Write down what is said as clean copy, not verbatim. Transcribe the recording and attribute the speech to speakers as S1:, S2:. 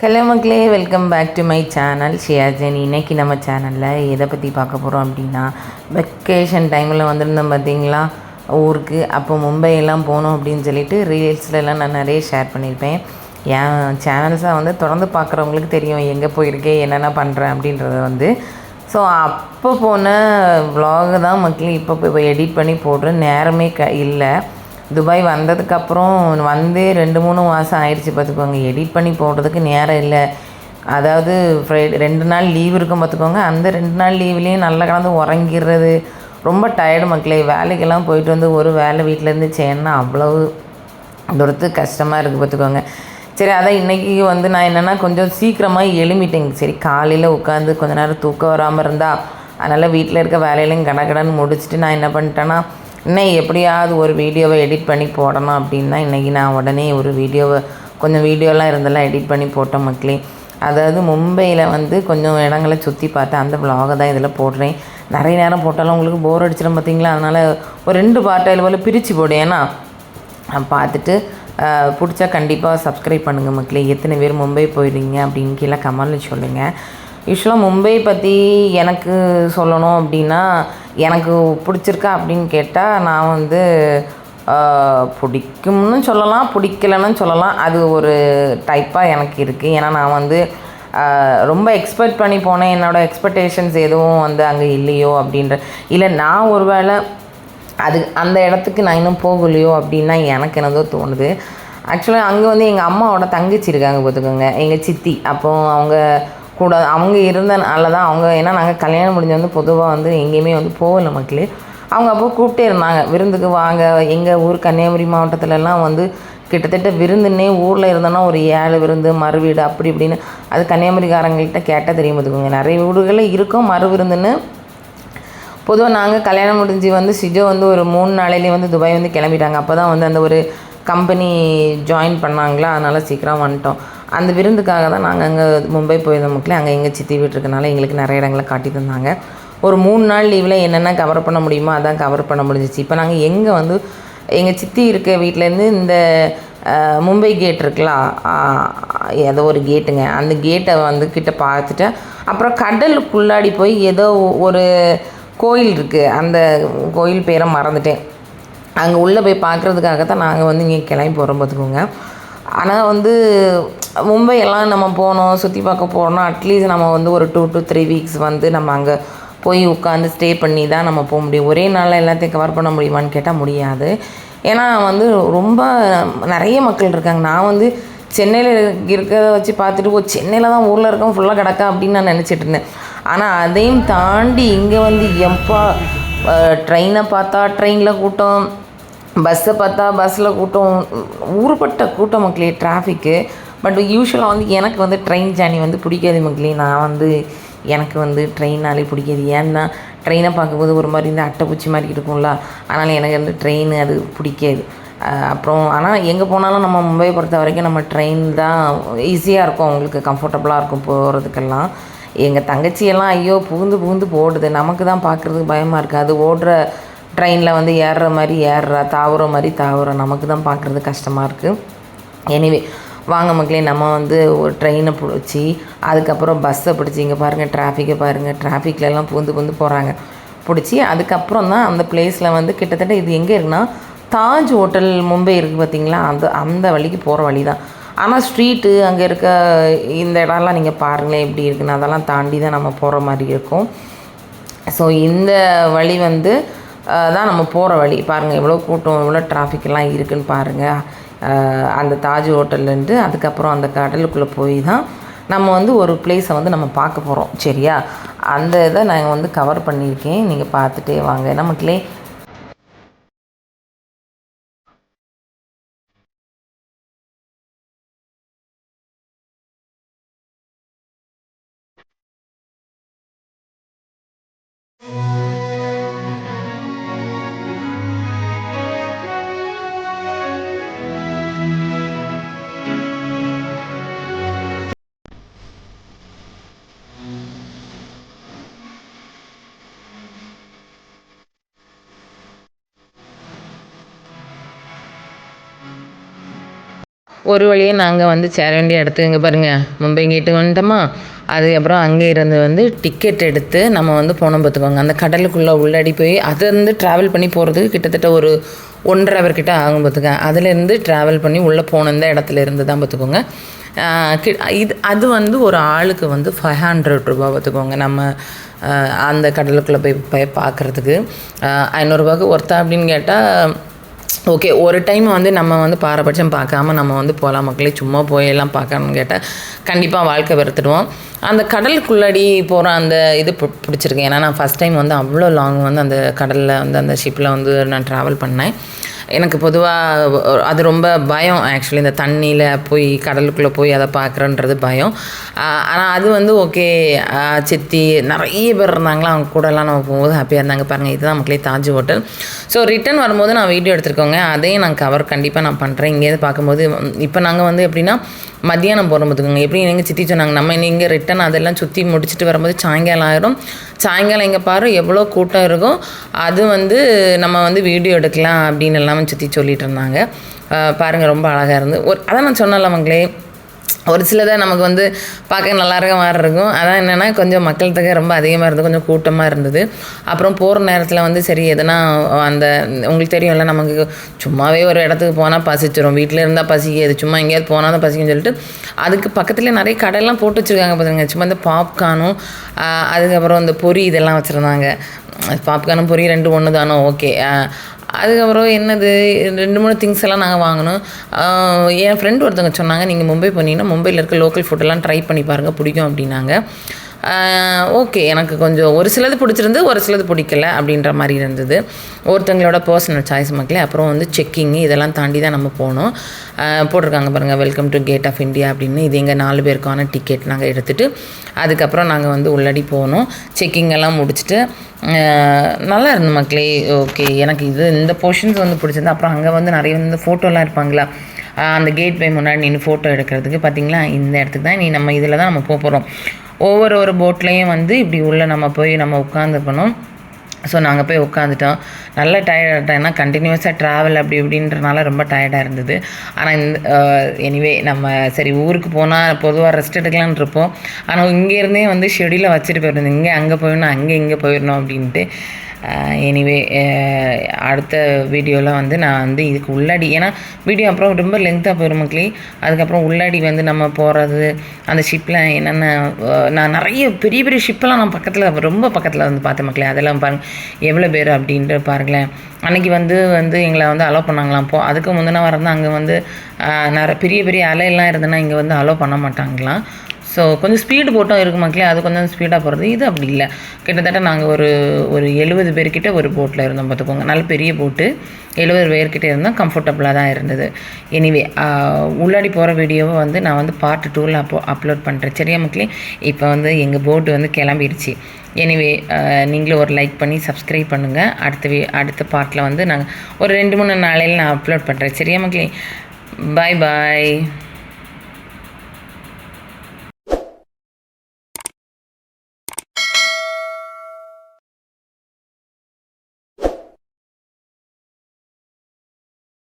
S1: Hello மக்களே, welcome back to my channel Shiyajan. இன்றைக்கி நம்ம சேனலில் எதை பற்றி பார்க்க போகிறோம் அப்படின்னா, வெக்கேஷன் டைமில் வந்திருந்தோம் பார்த்தீங்களா ஊருக்கு. அப்போ மும்பையெல்லாம் போகணும் அப்படின்னு சொல்லிட்டு ரீல்ஸ்லலாம் நான் நிறைய ஷேர் பண்ணியிருப்பேன். என் சேனல்ஸை தொடர்ந்து பார்க்குறவங்களுக்கு தெரியும் எங்கே போயிருக்கேன், என்னென்ன பண்ணுறேன் அப்படின்றத ஸோ அப்போ போன விலாகு தான் மக்கள் இப்போ எடிட் பண்ணி போடுறேன். நேரமே இல்லை. துபாய் வந்ததுக்கப்புறம் 2-3 மாதம் ஆயிடுச்சு பார்த்துக்கோங்க. எடிட் பண்ணி போடுறதுக்கு நேரம் இல்லை. அதாவது 2 நாள் லீவ் இருக்கும் பார்த்துக்கோங்க. அந்த 2 நாள் லீவ்லேயும் நல்லா கலந்து உறங்கிடுறது. ரொம்ப டயர்டு மக்களே. வேலைக்கெல்லாம் போயிட்டு ஒரு வேலை வீட்டிலேருந்து செய்யணுன்னா அவ்வளவு தூரத்துக்கு கஷ்டமாக இருக்குது பார்த்துக்கோங்க. சரி, அதான் இன்றைக்கி நான் என்னென்னா கொஞ்சம் சீக்கிரமாக எழுமிட்டேங்க. சரி, காலையில் உட்காந்து கொஞ்ச நேரம் தூக்கம் வராமல் இருந்தால் அதனால் வீட்டில் இருக்க வேலையிலையும் கடன்னு முடிச்சுட்டு நான் என்ன பண்ணிட்டேன்னா, இன்னும் எப்படியாவது ஒரு வீடியோவை எடிட் பண்ணி போடணும் அப்படின்னா இன்றைக்கி நான் உடனே ஒரு கொஞ்சம் வீடியோலாம் இருந்தெல்லாம் எடிட் பண்ணி போட்டேன் மக்களே. அதாவது மும்பையில் கொஞ்சம் இடங்களை சுற்றி பார்த்தேன். அந்த விலாகை தான் இதில் போடுறேன். நிறைய நேரம் போட்டாலும் உங்களுக்கு போர் அடிச்சிடும் பார்த்தீங்களா. அதனால் ஒரு 2 பார்ட்டாக போல் பிரித்து போடு. ஏன்னா பார்த்துட்டு பிடிச்சா கண்டிப்பாக சப்ஸ்கிரைப் பண்ணுங்கள் மக்களே. எத்தனை பேர் மும்பை போயிடுறீங்க அப்படின்னு கீழே கமெண்ட்டில் சொல்லுங்கள். யூஸ்வலாக மும்பை பற்றி எனக்கு சொல்லணும் அப்படின்னா, எனக்கு பிடிச்சிருக்கா அப்படின்னு கேட்டால் நான் பிடிக்கும்னு சொல்லலாம், பிடிக்கலன்னு சொல்லலாம். அது ஒரு டைப்பாக எனக்கு இருக்குது. ஏன்னா நான் ரொம்ப எக்ஸ்பெக்ட் பண்ணி போனேன். என்னோடய எக்ஸ்பெக்டேஷன்ஸ் எதுவும் அங்கே இல்லையோ அப்படின்ற, இல்லை நான் ஒரு வேளை அந்த இடத்துக்கு நான் இன்னும் போகலையோ அப்படின்னா எனக்கு என்னதோ தோணுது. ஆக்சுவலாக அங்கே எங்கள் அம்மாவோட தங்கச்சி இருக்காங்க பார்த்துக்கோங்க, எங்கள் சித்தி. அப்போது அவங்க கூட அவங்க இருந்தனால தான் ஏன்னா நாங்கள் கல்யாணம் முடிஞ்சு பொதுவாக எங்கேயுமே போகல மக்களே. அவங்க அப்போ கூப்பிட்டே இருந்தாங்க, விருந்துக்கு வாங்க. எங்கள் ஊர் கன்னியாகுமரி மாவட்டத்துலலாம் கிட்டத்தட்ட விருந்துன்னே ஊரில் இருந்தோன்னா ஒரு 7 விருந்து மறு வீடு அப்படி இப்படின்னு. அது கன்னியாகுமரிக்காரங்கள்கிட்ட கேட்டால் தெரியும் பார்த்துக்கோங்க. நிறைய வீடுகளில் இருக்கும் மறு விருந்துன்னு. பொதுவாக நாங்கள் கல்யாணம் முடிஞ்சு சிஜோ ஒரு 3 நாளையிலே துபாய் கிளம்பிட்டாங்க. அப்போ தான் அந்த ஒரு கம்பெனி ஜாயின் பண்ணாங்களா, அதனால் சீக்கிரம் வந்துட்டோம். அந்த விருந்துக்காக தான் நாங்கள் அங்கே மும்பை போயிருந்தோம் மக்களே. அங்கே எங்கள் சித்தி வீட்டு இருக்கனால எங்களுக்கு நிறைய இடங்களை காட்டி தந்தாங்க. ஒரு 3 நாள் லீவில் என்னென்ன கவர் பண்ண முடியுமோ அதான் கவர் பண்ண முடிஞ்சிச்சு. இப்போ நாங்கள் எங்கே எங்கள் சித்தி இருக்க வீட்டிலேருந்து இந்த மும்பை கேட் இருக்கலாம், ஏதோ ஒரு கேட்டுங்க. அந்த கேட்டை கிட்ட பார்த்துட்டு அப்புறம் கடலுக்குள்ளாடி போய் ஏதோ ஒரு கோயில் இருக்குது. அந்த கோயில் பேரை மறந்துட்டேன். அங்கே உள்ளே போய் பார்க்குறதுக்காக தான் நாங்கள் இங்கே கிளம்பி போகிறோம் பார்த்துக்கோங்க. ஆனால் மும்பையெல்லாம் நம்ம போனோம், சுற்றி பார்க்க போகிறோம்னா அட்லீஸ்ட் நம்ம ஒரு 2 to 3 வீக்ஸ் நம்ம அங்கே போய் உட்காந்து ஸ்டே பண்ணி தான் நம்ம போக முடியும். ஒரே நாளில் எல்லாத்தையும் கவர் பண்ண முடியுமான்னு கேட்டால் முடியாது. ஏன்னா ரொம்ப நிறைய மக்கள் இருக்காங்க. நான் சென்னையில் இருக்கிறத வச்சு பார்த்துட்டு சென்னையில் தான் ஊரில் இருக்கோம் ஃபுல்லாக கிடக்கா அப்படின்னு நான் நினச்சிட்டு இருந்தேன். ஆனால் அதையும் தாண்டி இங்கே எப்பா ட்ரெயினை பார்த்தா ட்ரெயினில் கூட்டம், பஸ்ஸை பார்த்தா பஸ்ஸில் கூட்டம், ஊருப்பட்ட கூட்டம் மக்களே, டிராஃபிக்கு. பட் யூஸ்வலாக எனக்கு ட்ரெயின் ஜேர்னி பிடிக்காது மக்களே. நான் எனக்கு ட்ரெயினாலே பிடிக்காது. ஏன்னா ட்ரெயினை பார்க்கும்போது ஒரு மாதிரி அட்டைப்பூச்சி மாதிரி இருக்கும்ல, அதனால் எனக்கு ட்ரெயின் அது பிடிக்காது. அப்புறம் ஆனால் எங்கே போனாலும் நம்ம மும்பையை பொறுத்த வரைக்கும் நம்ம ட்ரெயின் தான் ஈஸியாக இருக்கும், அவங்களுக்கு கம்ஃபர்டபுளாக இருக்கும் போகிறதுக்கெல்லாம். எங்கள் தங்கச்சியெல்லாம் ஐயோ புகுந்து போடுது. நமக்கு தான் பார்க்குறதுக்கு பயமாக இருக்குது. அது ஓடுற ட்ரெயினில் ஏறுற மாதிரி ஏறுறா, தாவுற மாதிரி தாவுற, நமக்கு தான் பார்க்குறது கஷ்டமாக இருக்குது. எனிவே வாங்க மக்களே, நம்ம ஒரு ட்ரெயினை பிடிச்சி அதுக்கப்புறம் பஸ்ஸை பிடிச்சி, இங்கே பாருங்கள் டிராஃபிக்கை பாருங்கள், டிராஃபிக்லலாம் புகுந்து போகிறாங்க பிடிச்சி. அதுக்கப்புறம் தான் அந்த பிளேஸில் கிட்டத்தட்ட இது எங்கே இருக்குன்னா, தாஜ் ஹோட்டல் மும்பை இருக்குது பார்த்திங்களா, அந்த வழிக்கு போகிற வழி தான். ஆனால் ஸ்ட்ரீட்டு அங்கே இருக்க இந்த இடம்லாம் நீங்கள் பாருங்களேன் எப்படி இருக்குன்னு, அதெல்லாம் தாண்டி தான் நம்ம போகிற மாதிரி இருக்கும். ஸோ இந்த வழி தான் நம்ம போகிற வழி. பாருங்கள் எவ்வளோ கூட்டம், எவ்வளோ டிராஃபிக்கெல்லாம் இருக்குதுன்னு பாருங்கள். அந்த தாஜ் ஹோட்டல்லேருந்து அதுக்கப்புறம் அந்த கடலுக்குள்ளே போய் தான் நம்ம ஒரு பிளேஸை நம்ம பார்க்க போகிறோம். சரியா, அந்த இதை நான் கவர் பண்ணியிருக்கேன். நீங்கள் பார்த்துட்டே வாங்க நமக்குலே. ஒரு வழியாக நாங்கள் வந்து சேர வேண்டிய இடத்துக்கு இங்கே பாருங்கள் மும்பை கேட்டு வந்துட்டோமா. அதுக்கப்புறம் அங்கே இருந்து வந்து டிக்கெட் எடுத்து நம்ம வந்து போனோம் பார்த்துக்கோங்க. அந்த கடலுக்குள்ளே உள்ளாடி போய் அதுலேருந்து ட்ராவல் பண்ணி போகிறதுக்கு கிட்டத்தட்ட ஒரு 1.5 hour கிட்ட ஆகும் பார்த்துக்க. அதுலேருந்து ட்ராவல் பண்ணி உள்ளே போன இந்த இடத்துல இருந்து தான் பார்த்துக்கோங்க. அது வந்து ஒரு ஆளுக்கு வந்து 500 ரூபா பார்த்துக்கோங்க. நம்ம அந்த கடலுக்குள்ளே போய் பார்க்குறதுக்கு 500 ரூபாய்க்கு ஒர்த்தா அப்படின்னு கேட்டால் ஓகே. ஒரு டைம் வந்து நம்ம வந்து பாரபட்சம் பார்க்காம நம்ம வந்து போகலாம் மக்களே. சும்மா போயெல்லாம் பார்க்கணும்னு கேட்டால் கண்டிப்பாக வாழ்க்கை வெறுத்துடுவோம். அந்த கடலுக்குள்ளாடி போகிற அந்த இது பிடிச்சிருக்கு. ஏன்னா நான் ஃபஸ்ட் டைம் வந்து அவ்வளோ லாங் வந்து அந்த கடலில் வந்து அந்த ஷிப்பில் வந்து நான் ட்ராவல் பண்ணேன். எனக்கு பொதுவாக அது ரொம்ப பயம். ஆக்சுவலி இந்த தண்ணியில் போய் கடலுக்குள்ளே போய் அதை பார்க்குறன்றது பயம். ஆனால் அது வந்து ஓகே. சித்தி நிறைய பேர் இருந்தாங்களா, அவங்க கூடலாம் நம்ம போகும்போது ஹாப்பியாக இருந்தாங்க. பாருங்கள், இதுதான் மக்களே தாஜ் ஹோட்டல். ஸோ ரிட்டன் வரும்போது நான் வீடியோ எடுத்துருக்கோங்க. அதையும் நான் கவர் கண்டிப்பாக நான் பண்ணுறேன். இங்கேருந்து பார்க்கும்போது இப்போ நாங்கள் வந்து எப்படின்னா மத்தியானம் போகிற பார்த்துக்கோங்க. எப்படி எங்கள் சித்தி சொன்னாங்க, நம்ம இங்கே ரிட்டன் அதெல்லாம் சுற்றி முடிச்சுட்டு வரும்போது சாயங்காலம் ஆயிரும். சாயங்காலம் இங்கே பாரு எவ்வளோ கூட்டம் இருக்கும். அது வந்து நம்ம வந்து வீடியோ எடுக்கலாம் அப்படின்னு எல்லாமே சுற்றி சொல்லிகிட்டு இருந்தாங்க. பாருங்கள், ரொம்ப அழகாக இருந்து அதான் நான் சொன்னல மக்களே, ஒரு சிலதை நமக்கு வந்து பார்க்க நல்லா இருக்க மாதிரி இருக்கும். அதான் என்னென்னா கொஞ்சம் மக்கள் தொகை ரொம்ப அதிகமாக இருந்தது, கொஞ்சம் கூட்டமாக இருந்தது. அப்புறம் போகிற நேரத்தில் வந்து சரி எதனா அந்த உங்களுக்கு தெரியும்ல, நமக்கு சும்மாவே ஒரு இடத்துக்கு போனால் பசிச்சிடும். வீட்டில் இருந்தால் பசிக்காது, சும்மா எங்கேயாவது போனால் தான் பசிக்குன்னு சொல்லிட்டு அதுக்கு பக்கத்துலேயே நிறைய கடையெல்லாம் போட்டு வச்சுருக்காங்க பார்த்துங்க. சும்மா இந்த பாப்கார்னும் அதுக்கப்புறம் இந்த பொரி இதெல்லாம் வச்சுருந்தாங்க. பாப்கார்னும் பொரி 2 ஒன்று தானோ, ஓகே. அதுக்கப்புறம் என்னது 2-3 திங்ஸ் எல்லாம் நாங்கள் வாங்கினோம். என் ஃப்ரெண்டு ஒருத்தவங்க சொன்னாங்க, நீங்கள் மும்பை போனீங்கன்னா மும்பையில் இருக்க லோக்கல் ஃபுட்டெல்லாம் ட்ரை பண்ணி பாருங்கள், பிடிக்கும் அப்படின்னாங்க. ஓகே, எனக்கு கொஞ்சம் ஒரு சிலது பிடிச்சிருந்து, ஒரு சிலது பிடிக்கல அப்படின்ற மாதிரி இருந்தது. ஒருத்தவங்களோட பர்சனல் சாய்ஸ் மக்களே. அப்புறம் வந்து செக்கிங்கு இதெல்லாம் தாண்டி தான் நம்ம போனோம். போட்டிருக்காங்க பாருங்கள், welcome to gate of India அப்படின்னு. இது எங்கள் 4 பேருக்கான டிக்கெட் நாங்கள் எடுத்துகிட்டு அதுக்கப்புறம் நாங்கள் வந்து உள்ளடி போனோம். செக்கிங் எல்லாம் முடிச்சுட்டு நல்லா இருந்த மக்களே. ஓகே, எனக்கு இந்த போர்ஷன்ஸ் வந்து பிடிச்சிருந்து. அப்புறம் அங்கே வந்து நிறைய வந்து ஃபோட்டோலாம் இருப்பாங்களா, அந்த கேட் வே முன்னாடி நின்று ஃபோட்டோ எடுக்கிறதுக்கு. பார்த்திங்களா, இந்த இடத்துக்கு தான் நம்ம இதில் தான் நம்ம போகிறோம். ஒவ்வொரு போட்லேயும் வந்து இப்படி உள்ளே நம்ம போய் நம்ம உட்காந்துக்கணும். ஸோ நாங்கள் போய் உட்காந்துட்டோம். நல்ல டயர்டாகிட்டோம். ஏன்னா கண்டினியூஸாக ட்ராவல் அப்படி இப்படின்றனால ரொம்ப டயர்டாக இருந்தது. ஆனால் எனிவே நம்ம சரி ஊருக்கு போனால் பொதுவாக ரெஸ்ட் எடுக்கலான்னு இருப்போம். ஆனால் இங்கேருந்தே வந்து ஷெடியூலை வச்சுட்டு போயிருந்தோம், இங்கே அங்கே போயிடணும், இங்கே போயிடணும் அப்படின்ட்டு. எனிவே அடுத்த வீடியோவில் வந்து நான் வந்து இதுக்கு உள்ளாடி, ஏன்னா வீடியோ அப்புறம் ரொம்ப லென்த்தாக போயிடும் மக்களே. அதுக்கப்புறம் உள்ளாடி வந்து நம்ம போகிறது அந்த ஷிப்பில் என்னென்ன நான் நிறைய பெரிய பெரிய ஷிப்பெல்லாம் நான் பக்கத்தில் ரொம்ப பக்கத்தில் வந்து பார்த்தேன் மக்களே. அதெல்லாம் பாருங்கள் எவ்வளோ பேர் அப்படின்ட்டு பாருங்களேன். அன்றைக்கி வந்து எங்களை வந்து அலோவ் பண்ணாங்களாம். அதுக்கு முந்தின வாரம் தான் அங்கே வந்து நிறைய பெரிய பெரிய அலையெல்லாம் இருந்ததுன்னா இங்கே வந்து அலோவ் பண்ண மாட்டாங்களாம். ஸோ கொஞ்சம் ஸ்பீடு போட்டும் இருக்குது மக்களே. அது கொஞ்சம் ஸ்பீடாக போகிறது. இது அப்படி இல்லை. கிட்டத்தட்ட நாங்கள் ஒரு 70 பேர்கிட்ட ஒரு போட்டில் இருந்தோம் பார்த்துக்கோங்க. நல்ல பெரிய போட்டு 70 பேர்கிட்ட இருந்தோம். கம்ஃபர்டபுளாக தான் இருந்தது. எனிவே உள்ளாடி போகிற வீடியோவை வந்து நான் வந்து பார்ட் 2ல் அப்லோட் பண்ணுறேன். சரியா மக்களே? இப்போ வந்து எங்கள் போட்டு வந்து கிளம்பிடுச்சு. எனிவே நீங்களும் ஒரு லைக் பண்ணி சப்ஸ்கிரைப் பண்ணுங்கள். அடுத்த பார்ட்டில் வந்து நாங்கள் ஒரு 2-3 நாளையில் நான் அப்லோட் பண்ணுறேன். சரியா மக்களே? பாய் பாய்.